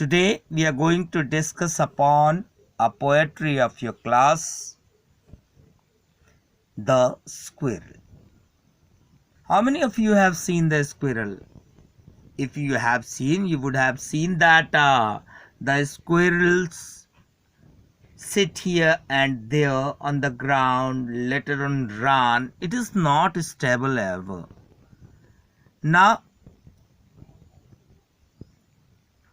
Today we are going to discuss upon a poetry of your class, The Squirrel. How many of you have seen the squirrel? If you have seen, you would have seen that the squirrels sit here and there on the ground, later on run. It is not stable ever. Now,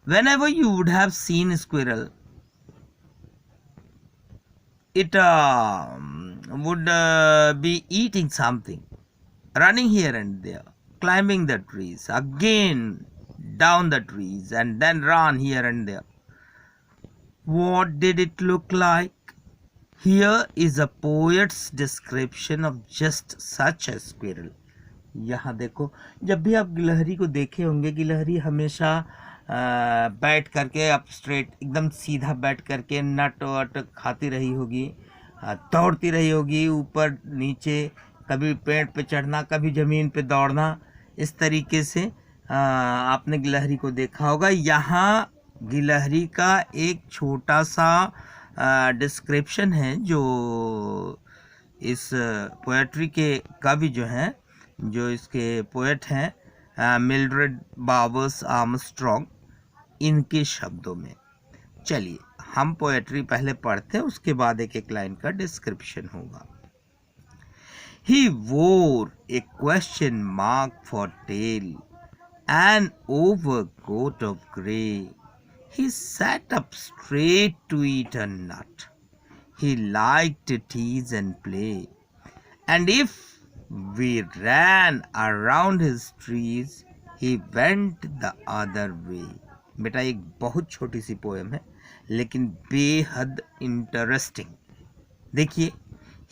whenever you would have seen a squirrel, it would be eating something, running here and there, climbing the trees, again down the trees, and then run here and there. What did it look like? Here is a poet's description of just such a squirrel. यहाँ देखो, जब भी आप गिलहरी को देखे होंगे, गिलहरी हमेशा बैठ करके अप स्ट्रेट एकदम सीधा बैठ करके नट वट खाती रही होगी, दौड़ती रही होगी ऊपर नीचे, कभी पेड़ पे चढ़ना, कभी ज़मीन पे दौड़ना। इस तरीके से आपने गिलहरी को देखा होगा। यहाँ गिलहरी का एक छोटा सा डिस्क्रिप्शन है जो इस पोएट्री के कवि जो हैं, जो इसके पोएट हैं मिल्ड्रेड बावर्स आर्मस्ट्रॉन्ग, इनके शब्दों में। चलिए हम पोएट्री पहले पढ़ते हैं, उसके बाद एक एक लाइन का डिस्क्रिप्शन होगा। He wore a question mark for tail, an overcoat of grey. He sat up straight to eat a nut. He liked to tease and play. And if we ran around his trees, he went the other way. बेटा एक बहुत छोटी सी poem है लेकिन बेहद interesting. देखिए,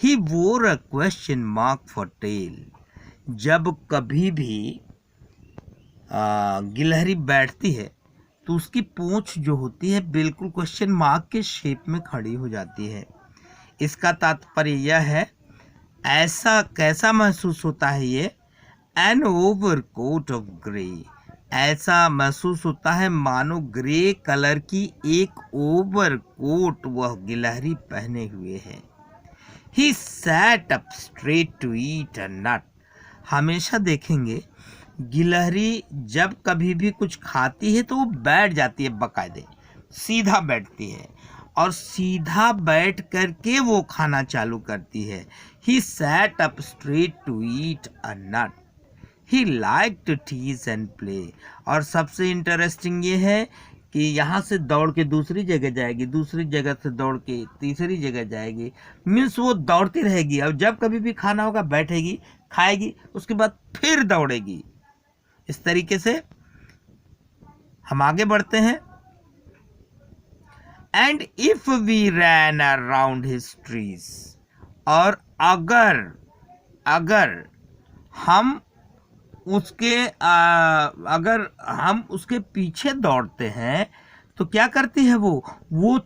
he wore a question mark for tail. जब कभी भी गिलहरी बैठती है तो उसकी पूंछ जो होती है बिल्कुल क्वेश्चन मार्क के शेप में खड़ी हो जाती है। इसका तात्पर्य यह है, ऐसा कैसा महसूस होता है ये, an overcoat of grey, ऐसा महसूस होता है मानो ग्रे कलर की एक ओवर कोट वह गिलहरी पहने हुए है। He sat up straight to eat a nut. हमेशा देखेंगे गिलहरी जब कभी भी कुछ खाती है तो वो बैठ जाती है, बाकायदे सीधा बैठती है और सीधा बैठ करके वो खाना चालू करती है। He sat up straight to eat a nut. He like to tease and play. और सबसे इंटरेस्टिंग ये है कि यहाँ से दौड़ के दूसरी जगह जाएगी, दूसरी जगह से दौड़ के तीसरी जगह जाएगी, मीन्स वो दौड़ती रहेगी। और जब कभी भी खाना होगा बैठेगी, खाएगी, उसके बाद फिर दौड़ेगी। इस तरीके से हम आगे बढ़ते हैं। And if we ran around his trees, और अगर हम उसके पीछे दौड़ते हैं तो क्या करती है वो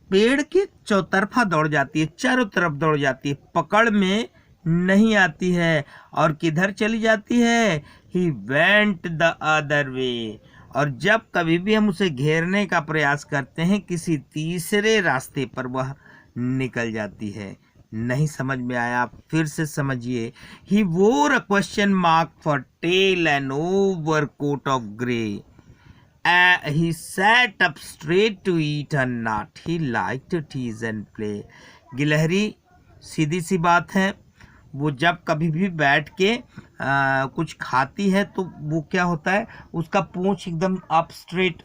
पेड़ के चौतरफा दौड़ जाती है, चारों तरफ दौड़ जाती है, पकड़ में नहीं आती है। और किधर चली जाती है? ही वेंट द अदर वे। और जब कभी भी हम उसे घेरने का प्रयास करते हैं, किसी तीसरे रास्ते पर वह निकल जाती है। नहीं समझ में आया? फिर से समझिए। He wore a question mark for tail and overcoat of grey. He sat up straight to eat a nut. He liked to tease and play. गिलहरी, सीधी सी बात है, वो जब कभी भी बैठ के कुछ खाती है तो वो क्या होता है, उसका पूंछ एकदम अप स्ट्रेट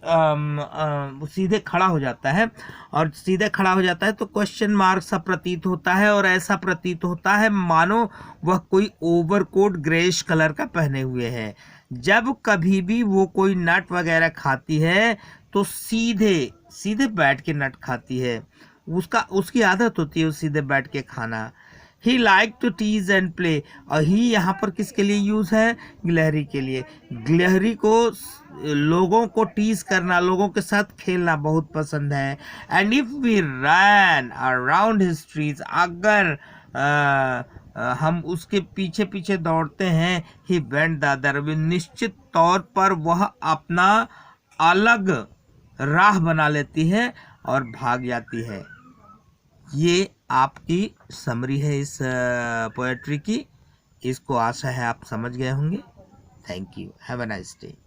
सीधे खड़ा हो जाता है। और सीधे खड़ा हो जाता है तो क्वेश्चन मार्क सा प्रतीत होता है, और ऐसा प्रतीत होता है मानो वह कोई ओवरकोट ग्रेइश कलर का पहने हुए है। जब कभी भी वो कोई नट वगैरह खाती है तो सीधे बैठ के नट खाती है। उसकी आदत होती है सीधे बैठ के खाना। He like to tease and play. और ही यहाँ पर किसके लिए यूज है? गिलहरी के लिए। गिलहरी को लोगों को टीज करना, लोगों के साथ खेलना बहुत पसंद है। And if we ran around his trees, अगर हम उसके पीछे पीछे दौड़ते हैं, he went the other way, निश्चित तौर पर वह अपना अलग राह बना लेती है और भाग जाती है। ये आपकी समरी है इस पोएट्री की। इसको आशा है आप समझ गए होंगे। Thank you, have a nice day.